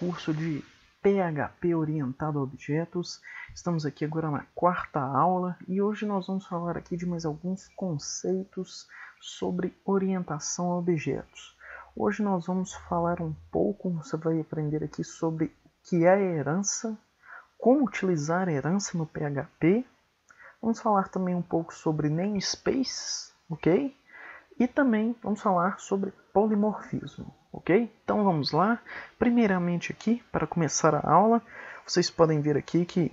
curso de PHP orientado a objetos. Estamos aqui agora na quarta aula e hoje nós vamos falar aqui de mais alguns conceitos sobre orientação a objetos. Hoje nós vamos falar um pouco, você vai aprender aqui sobre o que é herança, como utilizar herança no PHP. Vamos falar também um pouco sobre namespaces, ok? E também vamos falar sobre polimorfismo, ok? Então vamos lá. Primeiramente aqui, para começar a aula, vocês podem ver aqui que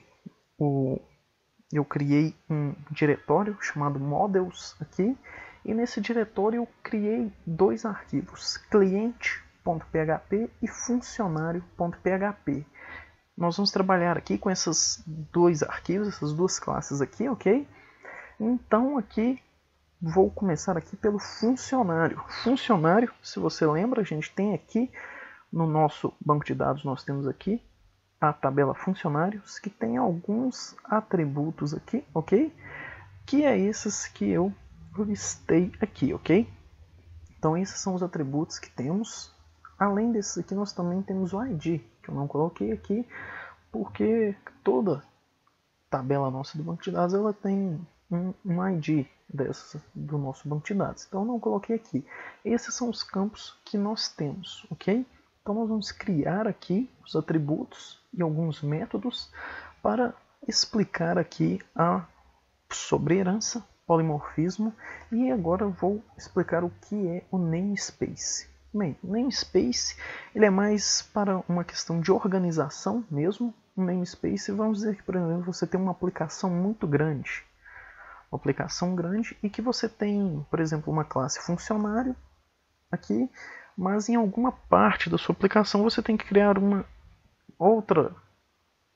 eu criei um diretório chamado models aqui. E nesse diretório eu criei dois arquivos, cliente.php e funcionário.php. Nós vamos trabalhar aqui com esses dois arquivos, essas duas classes aqui, ok? Então aqui vou começar aqui pelo funcionário. Funcionário, se você lembra, a gente tem aqui no nosso banco de dados, nós temos aqui a tabela funcionários, que tem alguns atributos aqui, ok? Que é esses que eu listei aqui, ok? Então esses são os atributos que temos. Além desses aqui, nós também temos o ID, que eu não coloquei aqui, porque toda tabela nossa do banco de dados ela tem um ID do nosso banco de dados. Então eu não coloquei aqui. Esses são os campos que nós temos, ok? Então nós vamos criar aqui os atributos e alguns métodos para explicar aqui sobre herança, polimorfismo, e agora eu vou explicar o que é o namespace. Bem, o namespace ele é mais para uma questão de organização mesmo. Um namespace, vamos dizer que, por exemplo, você tem uma aplicação muito grande. Uma aplicação grande e que você tem, por exemplo, uma classe funcionário aqui, mas em alguma parte da sua aplicação você tem que criar uma outra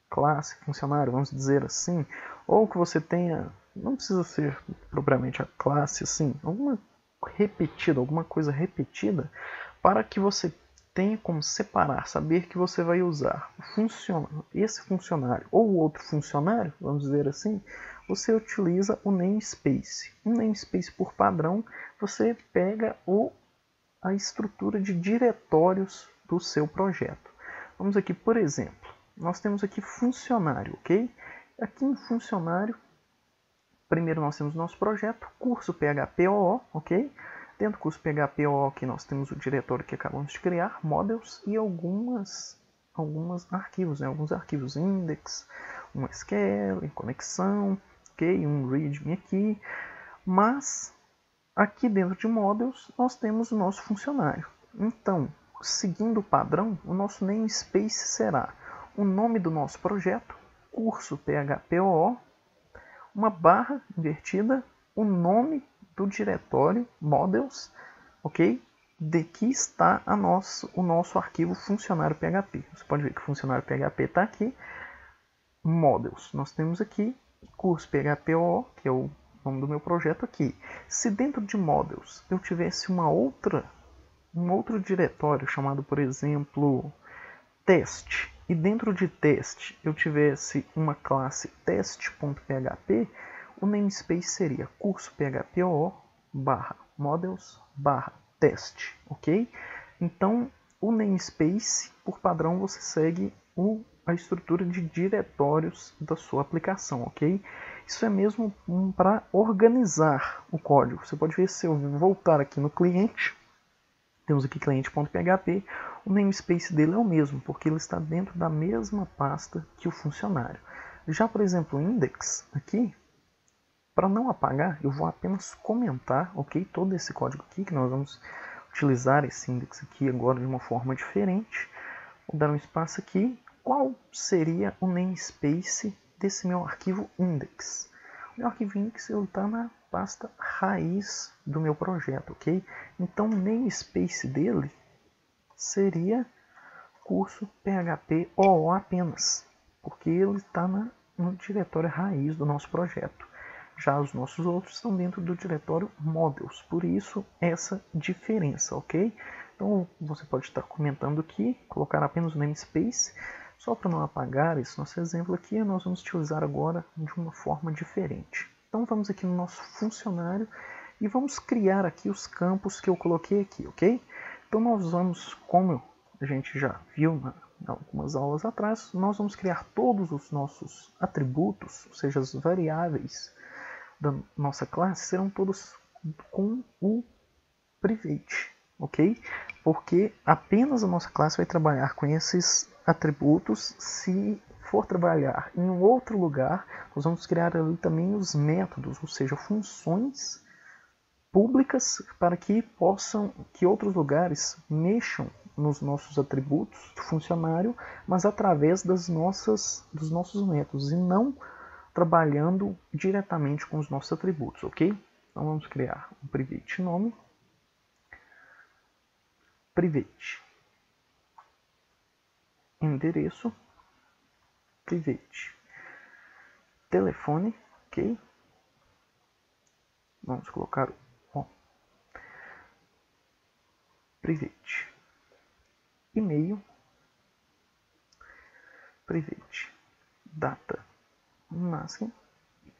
classe funcionário, vamos dizer assim, ou que você tenha, não precisa ser propriamente a classe assim, alguma coisa repetida, para que você tenha como separar, saber que você vai usar esse funcionário ou outro funcionário, vamos dizer assim, você utiliza o namespace. Um namespace por padrão, você pega a estrutura de diretórios do seu projeto. Vamos aqui, por exemplo, nós temos aqui funcionário, ok? Aqui em funcionário, primeiro nós temos nosso projeto, curso PHPOO, ok? Dentro do curso PHPOO aqui nós temos o diretório que acabamos de criar, models e alguns arquivos, né? Alguns arquivos index, um SQL, conexão, ok? Um readme aqui, mas aqui dentro de models nós temos o nosso funcionário. Então, seguindo o padrão, o nosso namespace será o nome do nosso projeto, curso PHPOO, uma barra invertida, o nome do diretório models, ok? De que está o nosso arquivo funcionário PHP. Você pode ver que o funcionário PHP está aqui. Models, nós temos aqui curso PHPOO, que é o nome do meu projeto aqui. Se dentro de models eu tivesse um outro diretório chamado, por exemplo, teste, e dentro de teste eu tivesse uma classe teste.php, o namespace seria curso PHPOO /models /teste, ok? Então, o namespace, por padrão, você segue a estrutura de diretórios da sua aplicação, ok? Isso é mesmo para organizar o código. Você pode ver, se eu voltar aqui no cliente, temos aqui cliente.php, o namespace dele é o mesmo, porque ele está dentro da mesma pasta que o funcionário. Já, por exemplo, o index aqui, para não apagar, eu vou apenas comentar, ok, todo esse código aqui, que nós vamos utilizar esse index aqui agora de uma forma diferente. Vou dar um espaço aqui. Qual seria o namespace desse meu arquivo index? O meu arquivo index está na pasta raiz do meu projeto, ok? Então o namespace dele seria curso PHPOO apenas, porque ele está no diretório raiz do nosso projeto. Já os nossos outros estão dentro do diretório models, por isso essa diferença, ok? Então você pode estar comentando aqui, colocar apenas o namespace, só para não apagar esse nosso exemplo aqui, nós vamos utilizar agora de uma forma diferente. Então vamos aqui no nosso funcionário e vamos criar aqui os campos que eu coloquei aqui, ok? Então nós vamos, como a gente já viu algumas aulas atrás, nós vamos criar todos os nossos atributos, ou seja, as variáveis da nossa classe serão todos com o private, ok? Porque apenas a nossa classe vai trabalhar com esses atributos. Se for trabalhar em um outro lugar, nós vamos criar ali também os métodos, ou seja, funções públicas para que outros lugares mexam nos nossos atributos de funcionário, mas através dos nossos métodos e não trabalhando diretamente com os nossos atributos, ok? Então vamos criar um private nome, private endereço, private telefone, ok? Vamos colocar o private e-mail, private data máxima,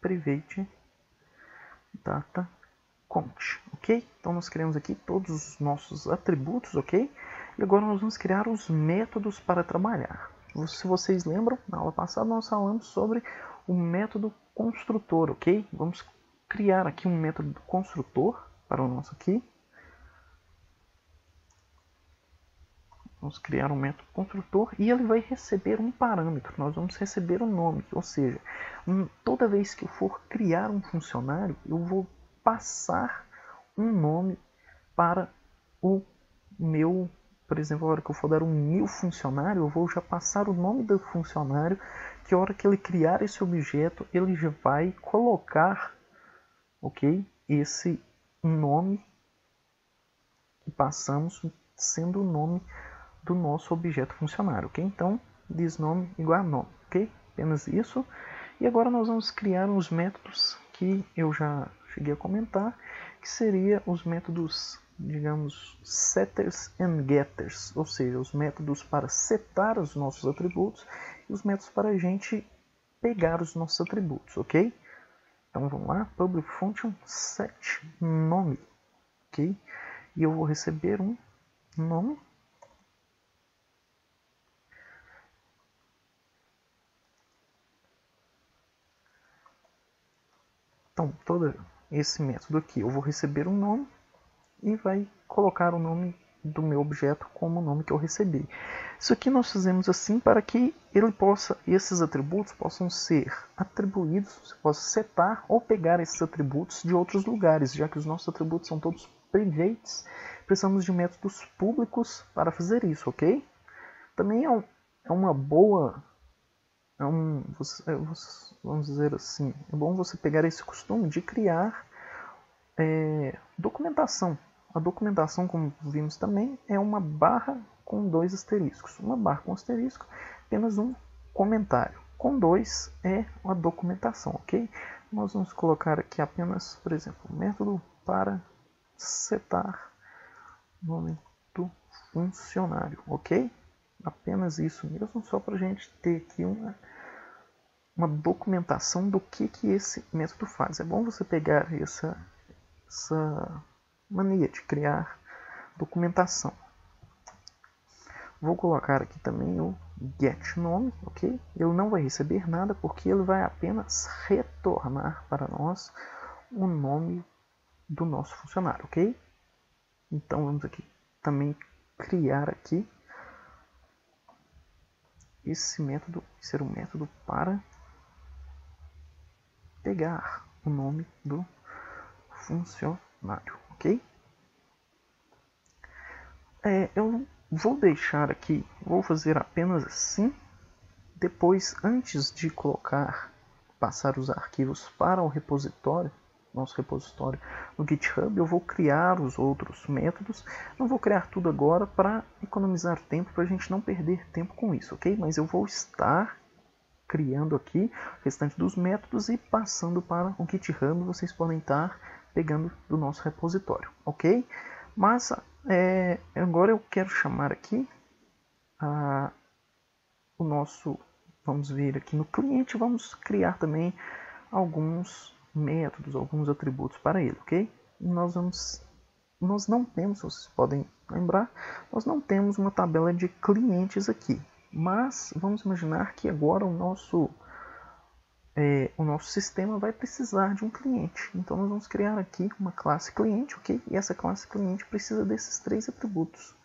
private data count, ok? Então nós criamos aqui todos os nossos atributos, ok? E agora nós vamos criar os métodos para trabalhar. Se vocês lembram, na aula passada nós falamos sobre o método construtor, ok? Vamos criar aqui um método construtor para o nosso aqui. Vamos criar um método construtor e ele vai receber um parâmetro. Nós vamos receber um nome, ou seja, toda vez que eu for criar um funcionário, eu vou passar um nome para o meu, por exemplo, a hora que eu for dar um new funcionário, eu vou já passar o nome do funcionário, que a hora que ele criar esse objeto, ele já vai colocar, ok, esse nome que passamos sendo o nome do nosso objeto funcionário, ok? Então, thisNome igual a nome, ok? Apenas isso. E agora nós vamos criar os métodos que eu já cheguei a comentar, que seria os métodos, digamos, setters and getters, ou seja, os métodos para setar os nossos atributos e os métodos para a gente pegar os nossos atributos, ok? Então vamos lá, public function set nome, ok? E eu vou receber um nome. Então, todo esse método aqui, eu vou receber um nome e vai colocar o nome do meu objeto como o nome que eu recebi. Isso aqui nós fazemos assim para que esses atributos possam ser atribuídos, você possa setar ou pegar esses atributos de outros lugares, já que os nossos atributos são todos privates, precisamos de métodos públicos para fazer isso, ok? Também é uma boa... vamos dizer assim, é bom você pegar esse costume de criar documentação. A documentação, como vimos também, é uma barra com 2 asteriscos. Uma barra com asterisco, apenas um comentário. Com 2 é a documentação, ok? Nós vamos colocar aqui apenas, por exemplo, método para setar nome do funcionário, ok? Apenas isso mesmo, só para a gente ter aqui uma documentação do que esse método faz. É bom você pegar essa mania de criar documentação. Vou colocar aqui também o getNome, ok? Ele não vai receber nada porque ele vai apenas retornar para nós o nome do nosso funcionário, ok? Então vamos aqui também criar aqui esse método, ser um método para pegar o nome do funcionário, ok? Eu vou deixar aqui, vou fazer apenas assim. Depois, antes de passar os arquivos para o repositório, nosso repositório no GitHub, eu vou criar os outros métodos. Não vou criar tudo agora para economizar tempo, para a gente não perder tempo com isso, ok? Mas eu vou estar criando aqui o restante dos métodos e passando para o GitHub, vocês podem estar pegando do nosso repositório, ok? Mas agora eu quero chamar aqui o nosso, vamos vir aqui no cliente, vamos criar também alguns métodos, alguns atributos para ele, ok? Nós não temos, vocês podem lembrar, nós não temos uma tabela de clientes aqui. Mas vamos imaginar que agora o nosso sistema vai precisar de um cliente. Então nós vamos criar aqui uma classe cliente, ok? E essa classe cliente precisa desses 3 atributos: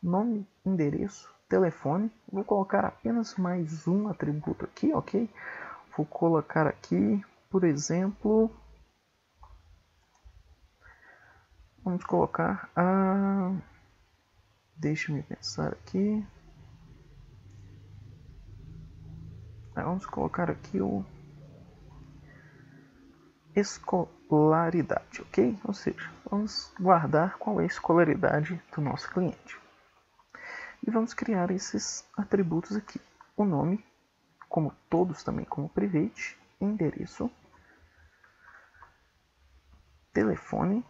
nome, endereço, telefone. Vou colocar apenas mais um atributo aqui, ok? Vou colocar aqui, por exemplo, vamos colocar a... Deixa-me pensar aqui. Vamos colocar aqui o escolaridade, ok? Ou seja, vamos guardar qual é a escolaridade do nosso cliente. E vamos criar esses atributos aqui. O nome, como todos também como private, endereço, telefone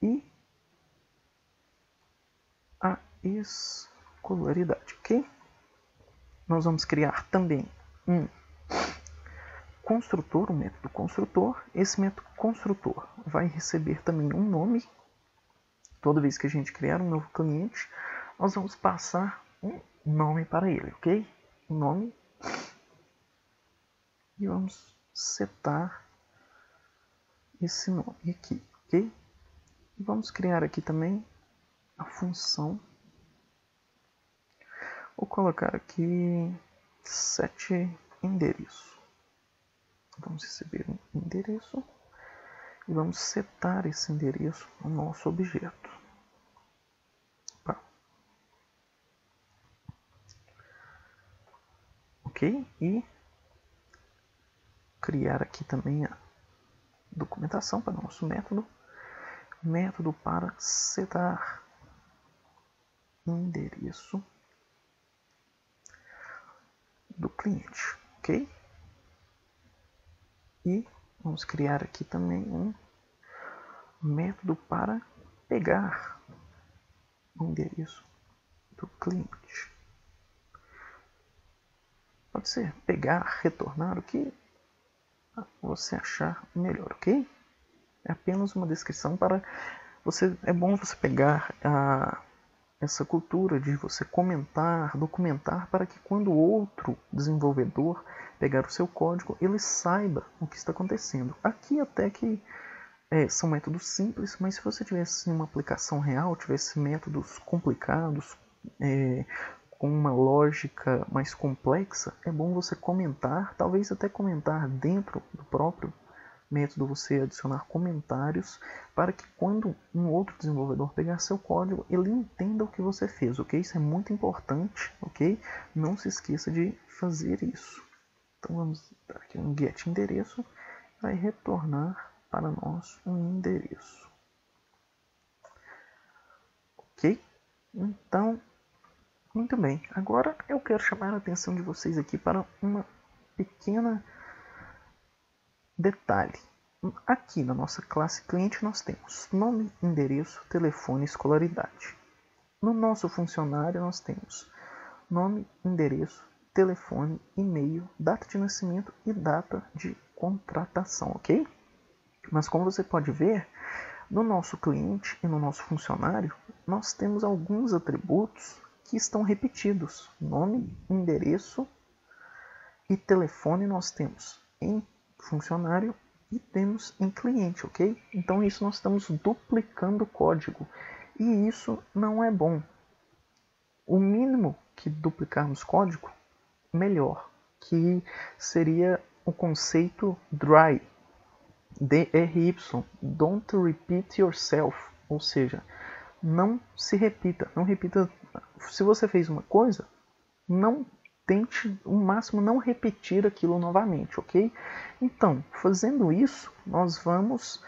e a escolaridade, ok? Nós vamos criar também um construtor, um método construtor. Esse método construtor vai receber também um nome. Toda vez que a gente criar um novo cliente, nós vamos passar um nome para ele, ok? Um nome. E vamos setar esse nome aqui, ok? E vamos criar aqui também a função. Vou colocar aqui set endereço. Vamos receber um endereço e vamos setar esse endereço no nosso objeto. Ok? E criar aqui também a documentação para o nosso método. Método para setar endereço do cliente, ok? E vamos criar aqui também um método para pegar o endereço do cliente. Pode ser pegar, retornar, o que você achar melhor, ok? É apenas uma descrição para você. É bom você pegar essa cultura de você comentar, documentar, para que quando outro desenvolvedor pegar o seu código, ele saiba o que está acontecendo. Aqui até que são métodos simples, mas se você tivesse uma aplicação real, tivesse métodos complicados, com uma lógica mais complexa, é bom você comentar, talvez até comentar dentro do próprio método, você adicionar comentários para que quando um outro desenvolvedor pegar seu código, ele entenda o que você fez, ok? Isso é muito importante, ok? Não se esqueça de fazer isso. Então vamos dar aqui um get endereço, vai retornar para nós um endereço. Ok? Então, muito bem. Agora eu quero chamar a atenção de vocês aqui para uma pequena detalhe. Aqui na nossa classe cliente nós temos nome, endereço, telefone e escolaridade. No nosso funcionário nós temos nome, endereço, telefone, e-mail, data de nascimento e data de contratação, ok? Mas como você pode ver, no nosso cliente e no nosso funcionário, nós temos alguns atributos que estão repetidos. Nome, endereço e telefone nós temos em funcionário e temos em cliente, ok? Então isso nós estamos duplicando o código e isso não é bom. O mínimo que duplicarmos código, melhor, que seria o conceito DRY, DRY, Don't Repeat Yourself, ou seja, não se repita, não repita. Se você fez uma coisa, não tente, o máximo, não repetir aquilo novamente, ok? Então, fazendo isso, nós vamos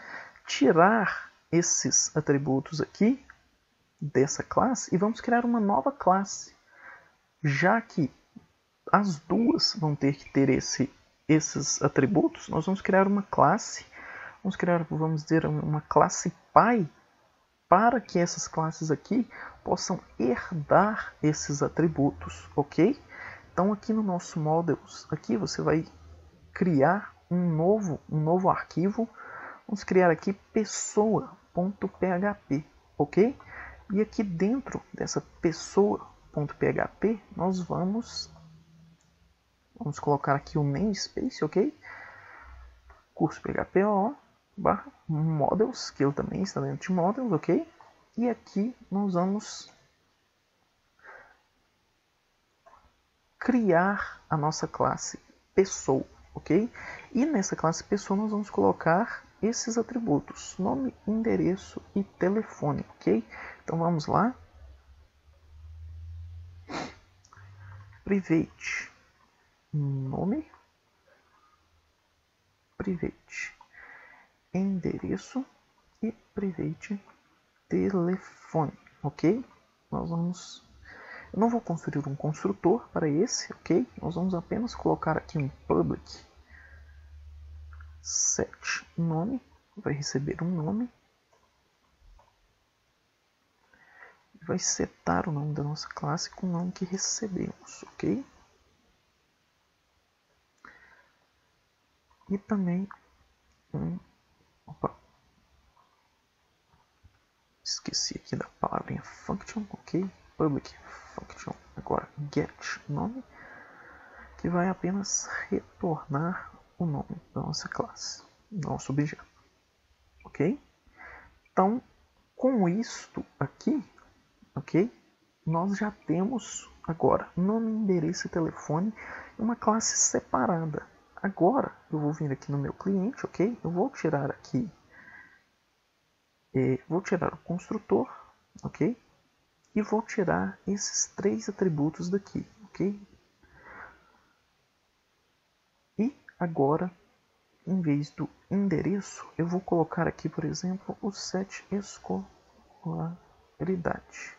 tirar esses atributos aqui dessa classe e vamos criar uma nova classe, já que as duas vão ter que ter esses atributos. Nós vamos criar uma classe, vamos dizer, uma classe pai, para que essas classes aqui possam herdar esses atributos, ok? Então aqui no nosso models, aqui você vai criar um novo arquivo. Vamos criar aqui pessoa.php, ok? E aqui dentro dessa pessoa .php, nós vamos colocar aqui o namespace, ok? Curso PHP barra models, que ele também está dentro de models, ok? E aqui nós vamos criar a nossa classe pessoa, ok? E nessa classe pessoa nós vamos colocar esses atributos: nome, endereço e telefone, ok? Então vamos lá. Private nome, private endereço e private telefone, ok? Eu não vou construir um construtor para esse, ok? Nós vamos apenas colocar aqui um public set nome, vai receber um nome, vai setar o nome da nossa classe com o nome que recebemos, ok? E também esqueci aqui da palavrinha function, ok? Public function, agora get nome, que vai apenas retornar o nome da nossa classe, do nosso objeto, ok? Então, com isto aqui, ok? Nós já temos agora nome, endereço e telefone, uma classe separada. Agora eu vou vir aqui no meu cliente, ok? Eu vou tirar aqui, vou tirar o construtor, ok? E vou tirar esses 3 atributos daqui, ok? E agora, em vez do endereço, eu vou colocar aqui, por exemplo, o set escolaridade.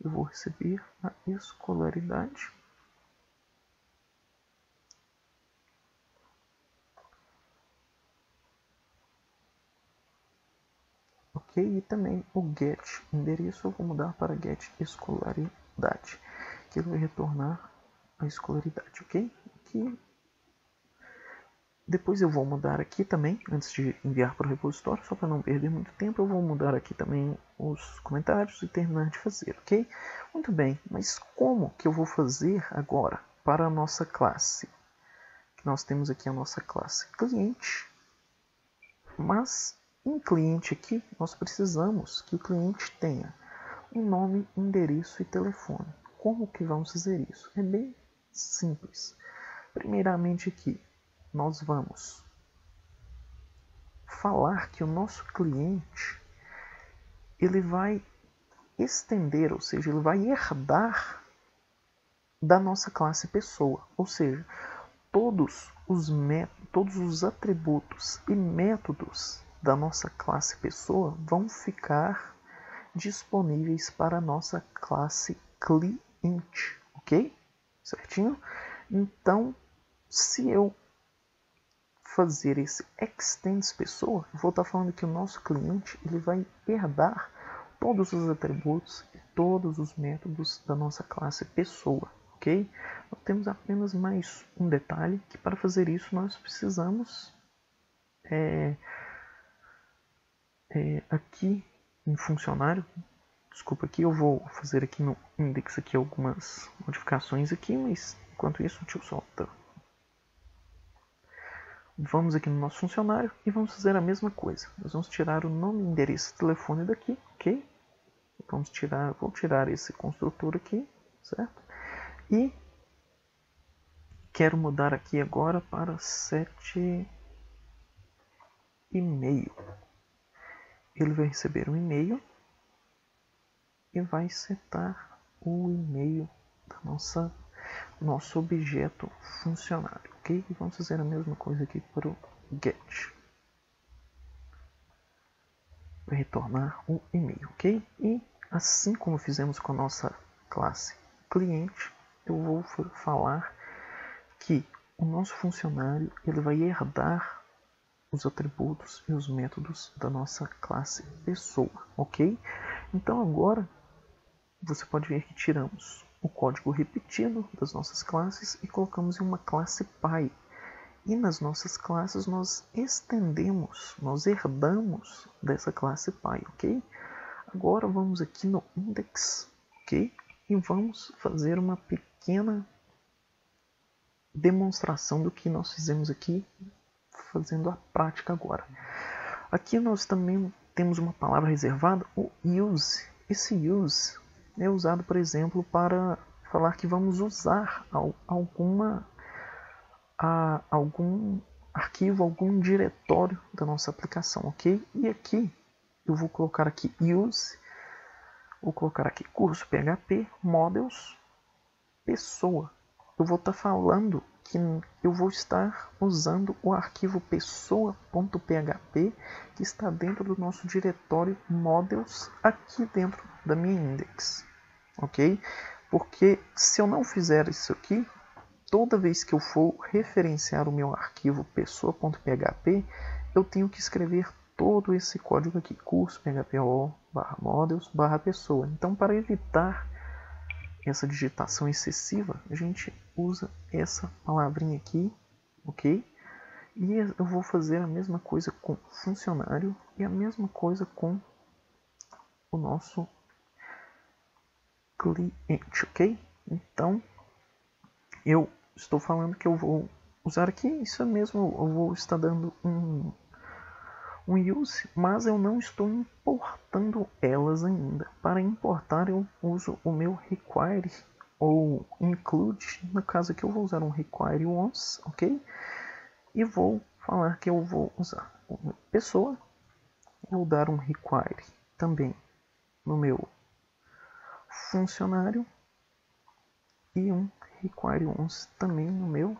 Eu vou receber a escolaridade. Ok? E também o get endereço eu vou mudar para get escolaridade, que ele vai retornar a escolaridade, ok? Aqui. Depois eu vou mudar aqui também, antes de enviar para o repositório, só para não perder muito tempo, eu vou mudar aqui também os comentários e terminar de fazer, ok? Muito bem, mas como que eu vou fazer agora para a nossa classe? Nós temos aqui a nossa classe cliente, mas em cliente aqui nós precisamos que o cliente tenha um nome, endereço e telefone. Como que vamos fazer isso? É bem simples. Primeiramente aqui, nós vamos falar que o nosso cliente ele vai estender, ou seja, ele vai herdar da nossa classe pessoa, ou seja, todos os atributos e métodos da nossa classe pessoa vão ficar disponíveis para a nossa classe cliente, ok? Certinho? Então, se eu fazer esse extends pessoa, eu vou estar falando que o nosso cliente ele vai herdar todos os atributos e todos os métodos da nossa classe pessoa, ok? Nós temos apenas mais um detalhe, que para fazer isso nós precisamos aqui em funcionário, desculpa aqui, eu vou fazer aqui no index aqui algumas modificações aqui, mas enquanto isso, deixa eu soltar. Vamos aqui no nosso funcionário e vamos fazer a mesma coisa. Nós vamos tirar o nome, endereço e telefone daqui, ok? Vou tirar esse construtor aqui, certo? E quero mudar aqui agora para 7 e-mail. Ele vai receber um e-mail e vai setar o e-mail da nosso objeto funcionário, ok? E vamos fazer a mesma coisa aqui para o get. Vai retornar um e-mail, ok? E assim como fizemos com a nossa classe cliente, eu vou falar que o nosso funcionário ele vai herdar os atributos e os métodos da nossa classe pessoa, ok? Então agora você pode ver que tiramos o código repetido das nossas classes e colocamos em uma classe pai. E nas nossas classes nós estendemos, nós herdamos dessa classe pai, ok? Agora vamos aqui no index, ok? e vamos fazer uma pequena demonstração do que nós fizemos aqui, fazendo a prática agora. Aqui nós também temos uma palavra reservada, o use. Esse use é usado, por exemplo, para falar que vamos usar algum arquivo, algum diretório da nossa aplicação, ok? E aqui eu vou colocar aqui use, vou colocar aqui curso PHP, models, pessoa. Eu vou estar falando que eu vou estar usando o arquivo pessoa.php que está dentro do nosso diretório models aqui dentro da minha index, ok? Porque se eu não fizer isso aqui, toda vez que eu for referenciar o meu arquivo pessoa.php, eu tenho que escrever todo esse código aqui, curso phpo /models /pessoa. Então, para evitar essa digitação excessiva, a gente usa essa palavrinha aqui, ok? E eu vou fazer a mesma coisa com funcionário e a mesma coisa com o nosso cliente, ok? Então, eu estou falando que eu vou usar aqui, isso mesmo, eu vou estar dando um use, mas eu não estou importando elas ainda. Para importar eu uso o meu require ou include, no caso aqui eu vou usar um require once, ok? E vou falar que eu vou usar uma pessoa, vou dar um require também no meu funcionário e um require once também no meu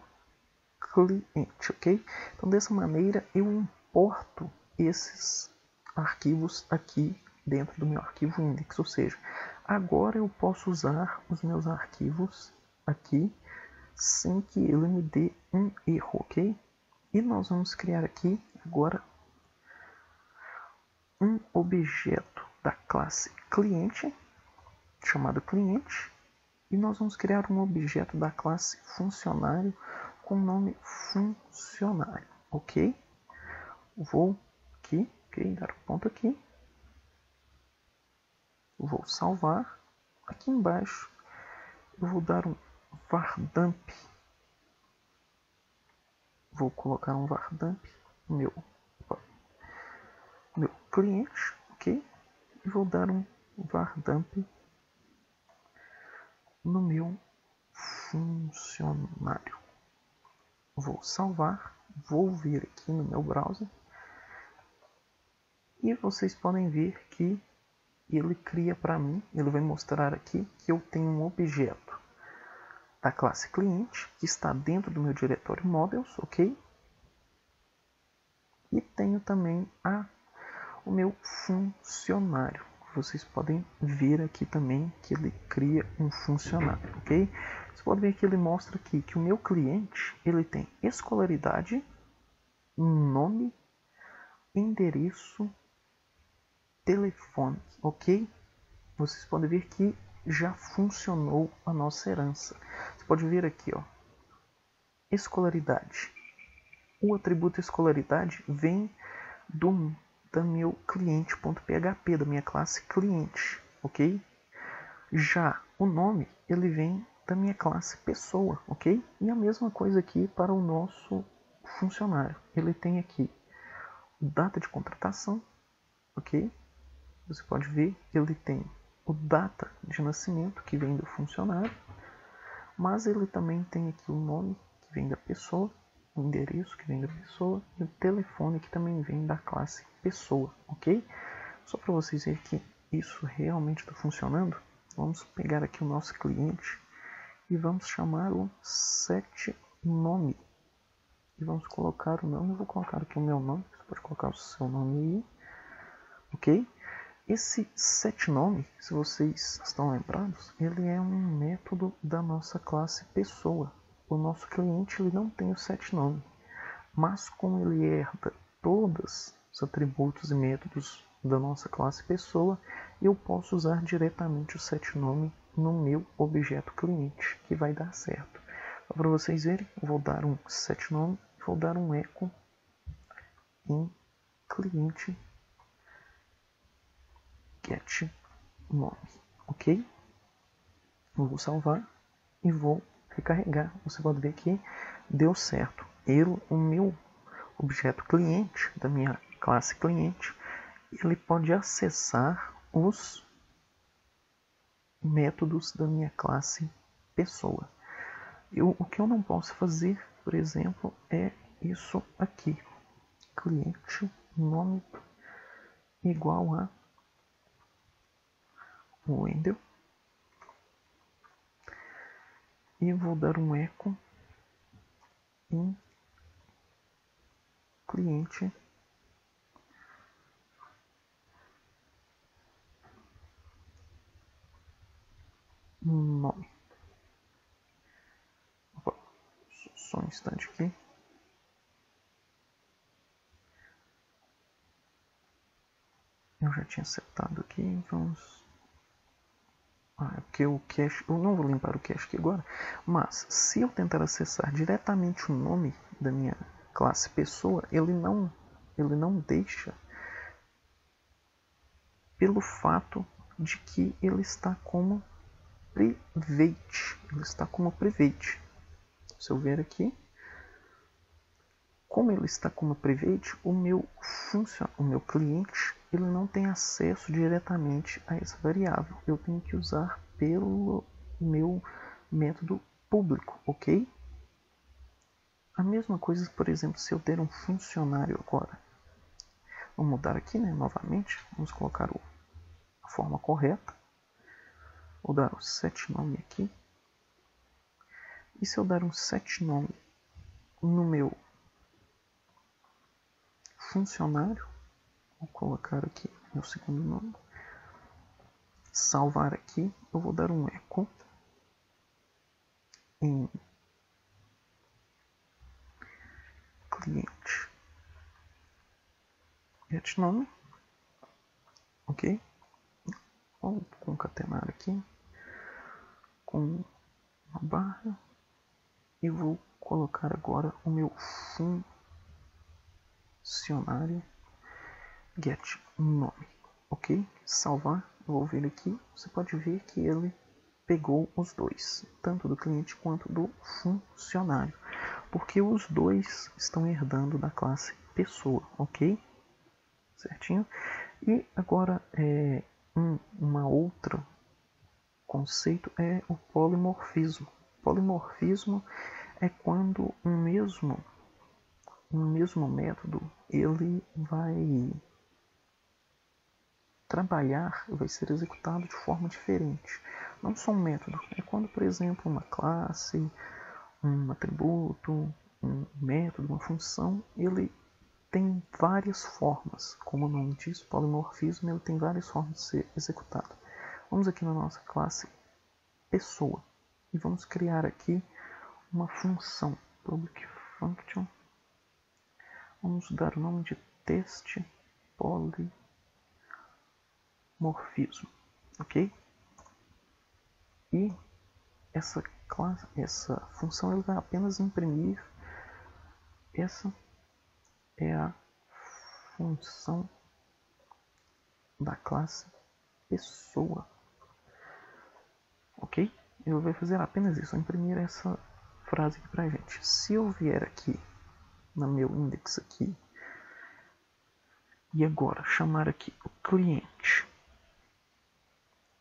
cliente, ok? Então dessa maneira eu importo esses arquivos aqui dentro do meu arquivo index, ou seja, agora eu posso usar os meus arquivos aqui sem que ele me dê um erro, ok? E nós vamos criar aqui agora um objeto da classe cliente, chamado cliente, e nós vamos criar um objeto da classe funcionário com o nome funcionário, ok? Vou aqui, ok, dar um ponto aqui, vou salvar, aqui embaixo eu vou dar um vardamp, vou colocar um vardamp no meu cliente, ok? E vou dar um vardamp no meu funcionário. Vou salvar, vou vir aqui no meu browser e vocês podem ver que ele cria para mim, ele vai mostrar aqui que eu tenho um objeto da classe cliente que está dentro do meu diretório models, ok? E tenho também o meu funcionário. Vocês podem ver aqui também que ele cria um funcionário, ok? Você pode ver que ele mostra aqui que o meu cliente ele tem escolaridade, nome, endereço, telefone, ok? Vocês podem ver que já funcionou a nossa herança. Você pode ver aqui, ó, escolaridade. O atributo escolaridade vem da meu cliente.php, da minha classe cliente, ok? Já o nome, ele vem da minha classe pessoa, ok? E a mesma coisa aqui para o nosso funcionário. Ele tem aqui data de contratação, ok? Você pode ver que ele tem o data de nascimento, que vem do funcionário, mas ele também tem aqui o nome, que vem da pessoa, o endereço, que vem da pessoa, e o telefone, que também vem da classe pessoa, ok? Só para vocês verem que isso realmente está funcionando, vamos pegar aqui o nosso cliente e vamos chamar o setNome. E vamos colocar o nome, eu vou colocar aqui o meu nome, você pode colocar o seu nome aí, ok? Esse setNome, se vocês estão lembrados, ele é um método da nossa classe pessoa. O nosso cliente ele não tem o setNome, mas como ele herda todos os atributos e métodos da nossa classe pessoa, eu posso usar diretamente o setNome no meu objeto cliente, que vai dar certo. Para vocês verem, eu vou dar um setNome e vou dar um echo em cliente get nome, ok? Eu vou salvar e vou recarregar. Você pode ver que deu certo. O meu objeto cliente, da minha classe cliente, ele pode acessar os métodos da minha classe pessoa. O que eu não posso fazer, por exemplo, é isso aqui. Cliente nome igual a Wendel. E vou dar um eco em cliente nome. Opa, só um instante aqui. Eu já tinha setado aqui, vamos... é porque o cache... Eu não vou limpar o cache aqui agora, mas se eu tentar acessar diretamente o nome da minha classe pessoa, ele não deixa, pelo fato de que ele está como private. Ele está como private. Se eu ver aqui, como ele está como private, o meu cliente ele não tem acesso diretamente a essa variável. Eu tenho que usar pelo meu método público, ok? A mesma coisa, por exemplo, se eu der um funcionário agora. Vamos mudar aqui, né? Novamente, vamos colocar a forma correta. Vou dar o setNome aqui. E se eu dar um setNome no meu funcionário, vou colocar aqui meu segundo nome, salvar aqui, eu vou dar um eco em cliente getNome, ok? Vou concatenar aqui com uma barra e vou colocar agora o meu funcionário getNome, ok? Salvar, eu vou ver aqui, você pode ver que ele pegou os dois, tanto do cliente quanto do funcionário, porque os dois estão herdando da classe pessoa, ok? Certinho? E agora uma outra conceito é o polimorfismo. Polimorfismo é quando um mesmo método ele vai trabalhar, vai ser executado de forma diferente. Não só um método, é quando, por exemplo, uma classe, um atributo, um método, uma função, ele tem várias formas. Como o nome diz, polimorfismo, ele tem várias formas de ser executado. Vamos aqui na nossa classe pessoa e vamos criar aqui uma função public function. Vamos dar o nome de teste polimorfismo, ok? E essa função ele vai apenas imprimir. Essa é a função da classe pessoa, ok? Ele vai fazer apenas isso, imprimir essa frase aqui pra gente. Se eu vier aqui no meu index aqui e agora chamar aqui o cliente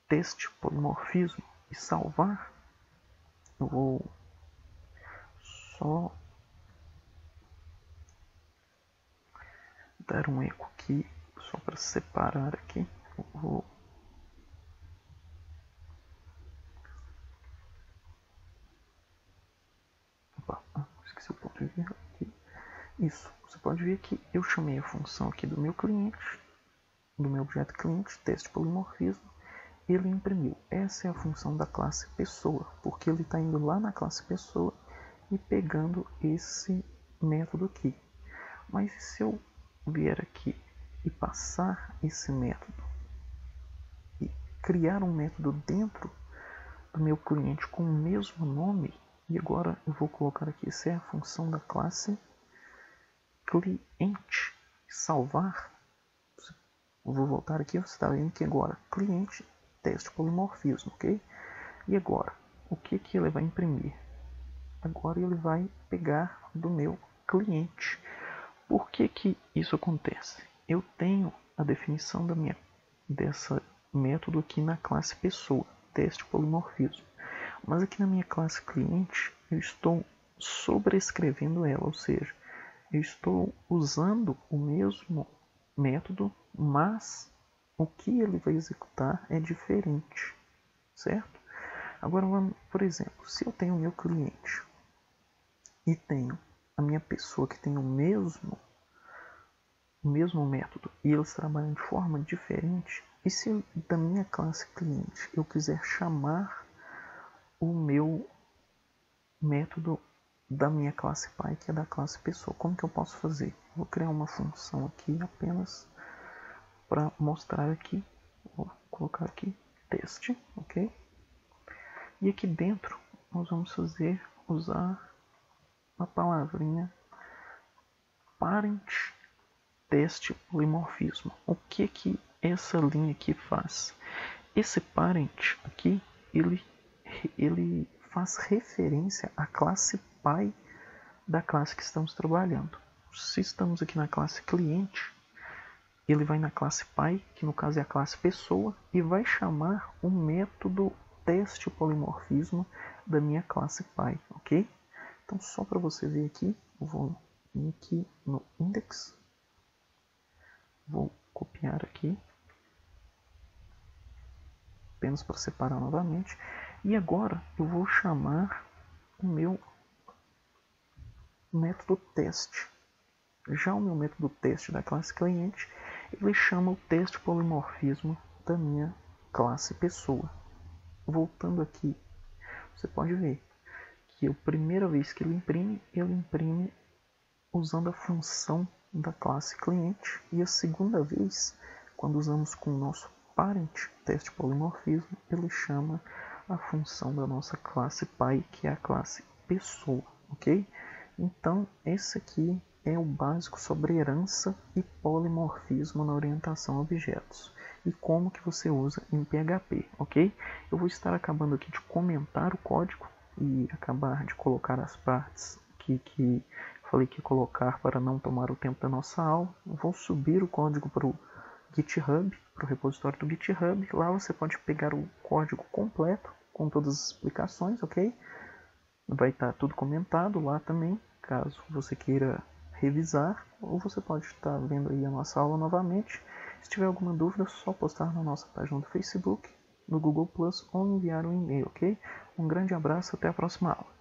teste polimorfismo e salvar, eu vou só dar um eco aqui só para separar aqui. Eu vou esqueci o ponto de vírgula aqui. Isso, você pode ver que eu chamei a função aqui do meu cliente, do meu objeto cliente, teste polimorfismo, ele imprimiu. Essa é a função da classe pessoa, porque ele está indo lá na classe pessoa e pegando esse método aqui. Mas se eu vier aqui e passar esse método e criar um método dentro do meu cliente com o mesmo nome, e agora eu vou colocar aqui, essa é a função da classe cliente, salvar, eu vou voltar aqui, você está vendo que agora cliente teste polimorfismo, ok? E agora, o que ele vai imprimir? Agora ele vai pegar do meu cliente. Por que isso acontece? Eu tenho a definição dessa método aqui na classe pessoa, teste polimorfismo. Mas aqui na minha classe cliente, eu estou sobrescrevendo ela, ou seja, eu estou usando o mesmo método, mas o que ele vai executar é diferente, certo? Agora, vamos, por exemplo, se eu tenho o meu cliente e tenho a minha pessoa que tem o mesmo método e eles trabalham de forma diferente, e se da minha classe cliente eu quiser chamar o meu método da minha classe pai, que é da classe pessoa, como que eu posso fazer? Vou criar uma função aqui apenas para mostrar aqui. Vou colocar aqui teste, ok? E aqui dentro nós vamos usar a palavrinha parent teste polimorfismo. O que essa linha aqui faz? Esse parent aqui, ele faz referência à classe pai da classe que estamos trabalhando. Se estamos aqui na classe cliente, ele vai na classe pai, que no caso é a classe pessoa, e vai chamar o método teste polimorfismo da minha classe pai, ok? Então, só para você ver aqui, eu vou vir aqui no index, vou copiar aqui, apenas para separar novamente, e agora eu vou chamar o meu método teste. Já o meu método teste da classe cliente, ele chama o teste polimorfismo da minha classe pessoa. Voltando aqui, você pode ver que a primeira vez que ele imprime usando a função da classe cliente, e a segunda vez, quando usamos com o nosso parent teste polimorfismo, ele chama a função da nossa classe pai, que é a classe pessoa, ok? Então, esse aqui é o básico sobre herança e polimorfismo na orientação a objetos e como que você usa em PHP, ok? Eu vou estar acabando aqui de comentar o código e acabar de colocar as partes que falei que ia colocar para não tomar o tempo da nossa aula. Eu vou subir o código para o GitHub, para o repositório do GitHub. Lá você pode pegar o código completo com todas as explicações, ok? Vai estar tudo comentado lá também, caso você queira revisar, ou você pode estar vendo aí a nossa aula novamente. Se tiver alguma dúvida, é só postar na nossa página do Facebook, no Google Plus ou enviar um e-mail, ok? Um grande abraço, até a próxima aula.